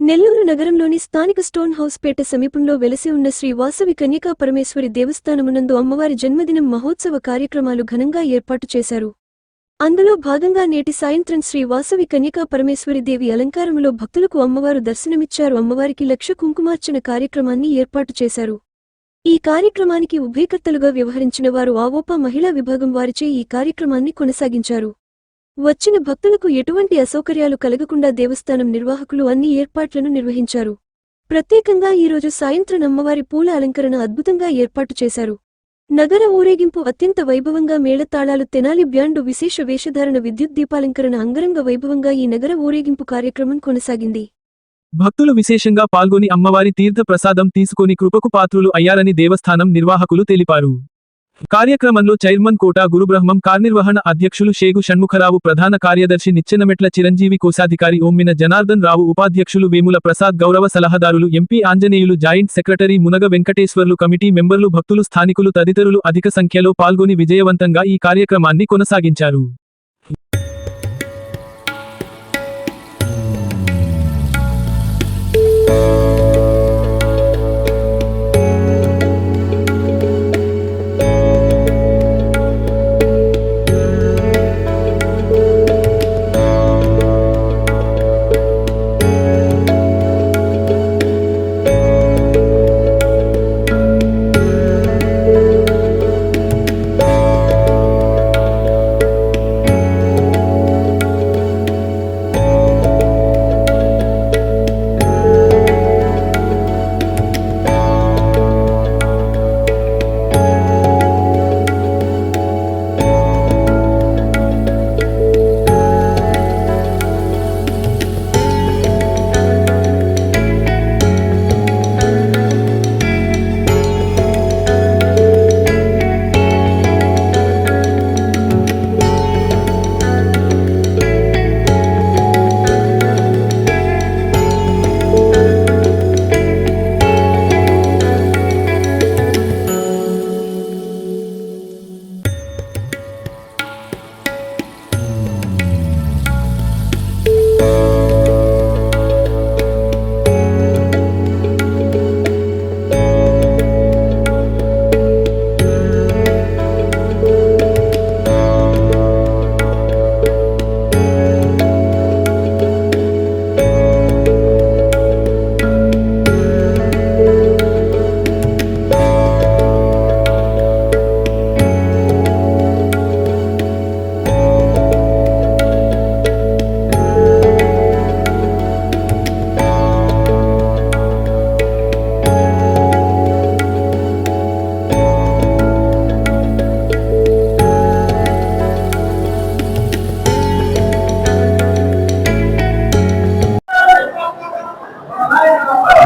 నెల్లూరు నగరంలోని స్థానిక stone house పేట సమీపంలో వెలసి ఉన్న శ్రీ వాసవి కన్యకా పరమేశ్వరి దేవస్థానమునందు అమ్మవారి జన్మదినం మహోత్సవ కార్యక్రమాలు ఘనంగా ఏర్పాటు చేశారు. అందులో భాగంగా నేటి సాయంత్రం శ్రీ వాసవి కన్యకా పరమేశ్వరి దేవి అలంకారములో భక్తులకు అమ్మవారు దర్శనమిచ్చారు. అమ్మవారికి లక్ష కుంకుమార్చన కార్యక్రమాన్ని ఏర్పాటు చేశారు. ఈ కార్యక్రమానికి ఉభయకర్తలుగా వ్యవహరించిన వారు ఆవోపా మహిళా విభాగం వారిచే ఈ కార్యక్రమాన్ని కొనసాగించారు. వచ్చిన భక్తులకు ఎటువంటి అసౌకర్యాలు కలగకుండా దేవస్థానం నిర్వాహకులు అన్ని ఏర్పాట్లను నిర్వహించారు. ప్రత్యేకంగా ఈరోజు సాయంత్రం అమ్మవారి పూల అలంకరణ అద్భుతంగా ఏర్పాటు చేశారు. నగర ఊరేగింపు అత్యంత వైభవంగా మేళతాళాలు తెనాలి బ్యాండు విశేష వేషధారణ విద్యుత్ దీపాలంకరణ అంగరంగ వైభవంగా ఈ నగర ఊరేగింపు కార్యక్రమం కొనసాగింది. భక్తులు విశేషంగా పాల్గొని అమ్మవారి తీర్థ ప్రసాదం తీసుకొని కృపకు పాత్రులు అయ్యారని దేవస్థానం నిర్వాహకులు తెలిపారు. కార్యక్రమంలో చైర్మన్ కోట గురుబ్రహ్మం, కార్యనిర్వహణ అధ్యక్షులు షేగు షణ్ముఖరావు, ప్రధాన కార్యదర్శి నిచ్చెనమెట్ల చిరంజీవి, కోశాధికారి ఓమ్మిన జనార్దన్ రావు, ఉపాధ్యక్షులు వేముల ప్రసాద్, గౌరవ సలహాదారులు ఎంపీ ఆంజనేయులు, జాయింట్ సెక్రటరీ మునగ వెంకటేశ్వర్లు, కమిటీ మెంబర్లు, భక్తులు, స్థానికులు తదితరులు అధిక సంఖ్యలో పాల్గొని విజయవంతంగా ఈ కార్యక్రమాన్ని కొనసాగించారు.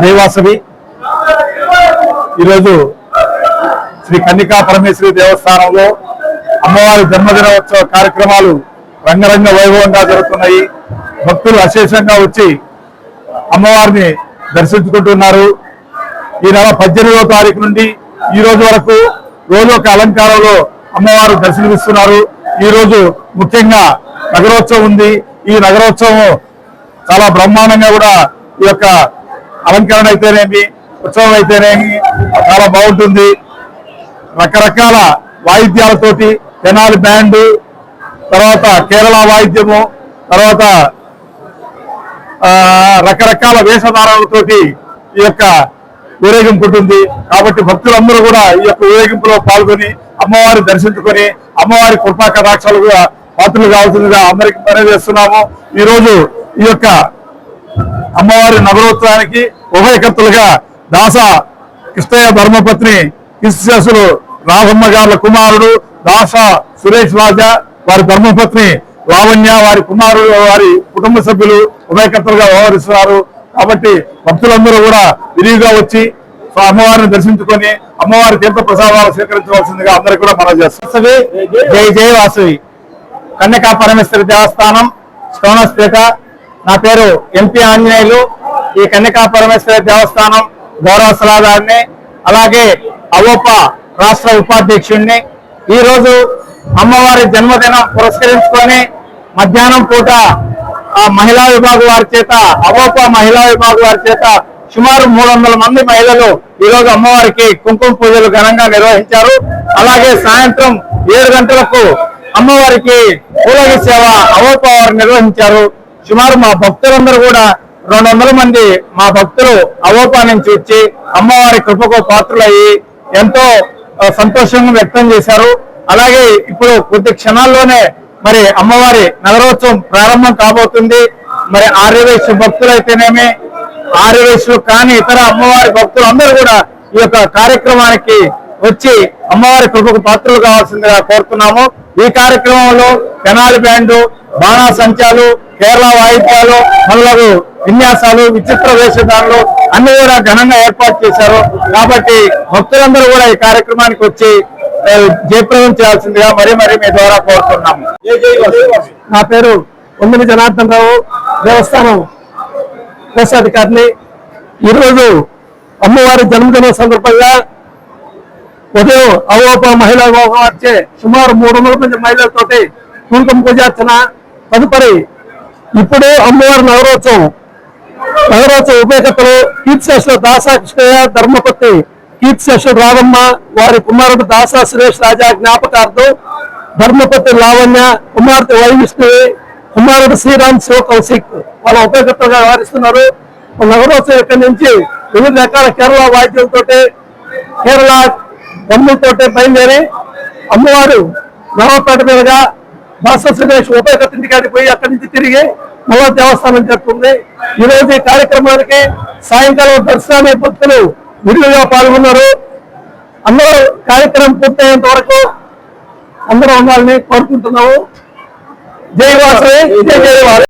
దేవాసవి ఈరోజు శ్రీ కన్యకా పరమేశ్వరి దేవస్థానంలో అమ్మవారి జన్మదినోత్సవ కార్యక్రమాలు రంగరంగ వైభవంగా జరుగుతున్నాయి. భక్తులు అశేషంగా వచ్చి అమ్మవారిని దర్శించుకుంటున్నారు. ఈ నెల 18వ తారీఖు నుండి ఈ రోజు వరకు రోజు ఒక అలంకారంలో అమ్మవారు దర్శనమిస్తున్నారు. ఈ రోజు ముఖ్యంగా నగరోత్సవం ఉంది. ఈ నగరోత్సవం చాలా బ్రహ్మాండంగా కూడా ఈ యొక్క అలంకరణ అయితేనేమి, ఉత్సవం అయితేనేమి చాలా బాగుంటుంది. రకరకాల వాయిద్యాలతోటి తెనాలి బ్యాండు, తర్వాత కేరళ వాయిద్యము, తర్వాత రకరకాల వేషధారాలతోటి ఈ యొక్క ఊరేగింపు ఉంటుంది. కాబట్టి భక్తులందరూ కూడా ఈ యొక్క ఊరేగింపులో పాల్గొని అమ్మవారిని దర్శించుకొని అమ్మవారి కృపా కటాక్షాలు కూడా పాత్రలు కావాల్సిందిగా అందరికీ మనవి చేస్తున్నాము. ఈరోజు ఈ యొక్క అమ్మవారి నగరోత్సవానికి ఉభయకర్తలుగా దాస కృష్ణయ్య ధర్మపత్ని కృష్ణశేషులు రాఘమ్మ గారుల కుమారుడు దాస సురేష్ రాజా, వారి ధర్మపత్ని లావణ్య, వారి కుమారుడు, వారి కుటుంబ సభ్యులు ఉభయకర్తలుగా వ్యవహరిస్తున్నారు. కాబట్టి భక్తులందరూ కూడా విరివిగా వచ్చి అమ్మవారిని దర్శించుకొని అమ్మవారి తీర్థ ప్రసాదాలు స్వీకరించవలసిందిగా అందరికీ కూడా మనవి చేస్తాం. జై జై వాసవి కన్యకా పరమేశ్వరి దేవస్థానం, స్టోనస్పేట. నా పేరు ఎంపీ ఆంజనేయులు. ఈ కన్యకా పరమేశ్వరి దేవస్థానం గౌరవ సలహాదారుని, అలాగే అవోపా రాష్ట్ర ఉపాధ్యక్షుడిని. ఈరోజు అమ్మవారి జన్మదినం పురస్కరించుకొని మధ్యాహ్నం పూట ఆ మహిళా విభాగం వారి చేత అవోపా మహిళా విభాగం వారి చేత సుమారు 300 మంది మహిళలు ఈ రోజు అమ్మవారికి కుంకుమ పూజలు ఘనంగా నిర్వహించారు. అలాగే సాయంత్రం 7 గంటలకు అమ్మవారికి పూలగి సేవ అవోపా వారు నిర్వహించారు. సుమారు మా భక్తులందరూ కూడా 200 మంది మా భక్తులు అవోపా నుంచి వచ్చి అమ్మవారి కృపకు పాత్రులయ్యి ఎంతో సంతోషంగా వ్యక్తం చేశారు. అలాగే ఇప్పుడు కొద్ది క్షణాల్లోనే మరి అమ్మవారి నగరోత్సవం ప్రారంభం కాబోతుంది. మరి ఆర్యవైశ్య భక్తులైతేనేమి, ఆర్యవైశ్యులు కాని ఇతర అమ్మవారి భక్తులు అందరూ కూడా ఈ యొక్క కార్యక్రమానికి వచ్చి అమ్మవారి కృపకు పాత్రలు కావాల్సిందిగా కోరుతున్నాము. ఈ కార్యక్రమంలో తెనాలి బ్యాండు, బాణాసంచాలు, కేరళ వాయిద్యాలు మొదలగు విన్యాసాలు, విచిత్ర వేషధారులు అన్ని కూడా ఘనంగా ఏర్పాటు చేశారు. కాబట్టి భక్తులందరూ కూడా ఈ కార్యక్రమానికి వచ్చి జయప్రదం చేయాల్సిందిగా మరీ మీ ద్వారా కోరుతున్నాము. నా పేరు ఉమ్మిని జనార్దన్ రావు, దేవస్థానం కోశాధికారిని. ఈరోజు అమ్మవారి జన్మదినం సందర్భంగా ఉదయం అవోపా మహిళా విభాగం వచ్చే సుమారు 300 మంది మహిళలతోటి కుంకుమ పూజార్చన, తదుపరి ఇప్పుడు అమ్మవారి నగరోత్సవం ఉపేక్షలు కీర్తిశేషులు దాసా కృష్ణయ్య, ధర్మపతి కీర్తిశేషులు రాధమ్మ, వారి కుమారుడు దాసా సురేష్ రాజా జ్ఞాపకార్థం ధర్మపతి లావణ్య, కుమార్తె వై విష్ణువి, కుమారుడు శ్రీరామ్ శివ కౌశిక్ వాళ్ళ ఉపేక్షలుగా వ్యవహరిస్తున్నారు. నగరోత్సవం ఇక్కడి నుంచి వివిధ రకాల కేరళ వాయిద్యాలతో, కేరళ బొమ్మలతోటి బయలుదేరి అమ్మవారు నవపేట మీదుగా దాసా సురేష్ ఉపేక్ష ఇంటికాడికి పోయి అక్కడి నుంచి తిరిగి మళ్ళా దేవస్థానం జరుగుతుంది. ఈ రోజు ఈ కార్యక్రమానికి సాయంకాలం దర్శనాన్ని భక్తులు విడిగా పాల్గొన్నారు. అందరూ కార్యక్రమం పూర్తయ్యేంత వరకు అందరూ ఉండాలని కోరుకుంటున్నాము. జై వాసవి, జై జై వాసవి.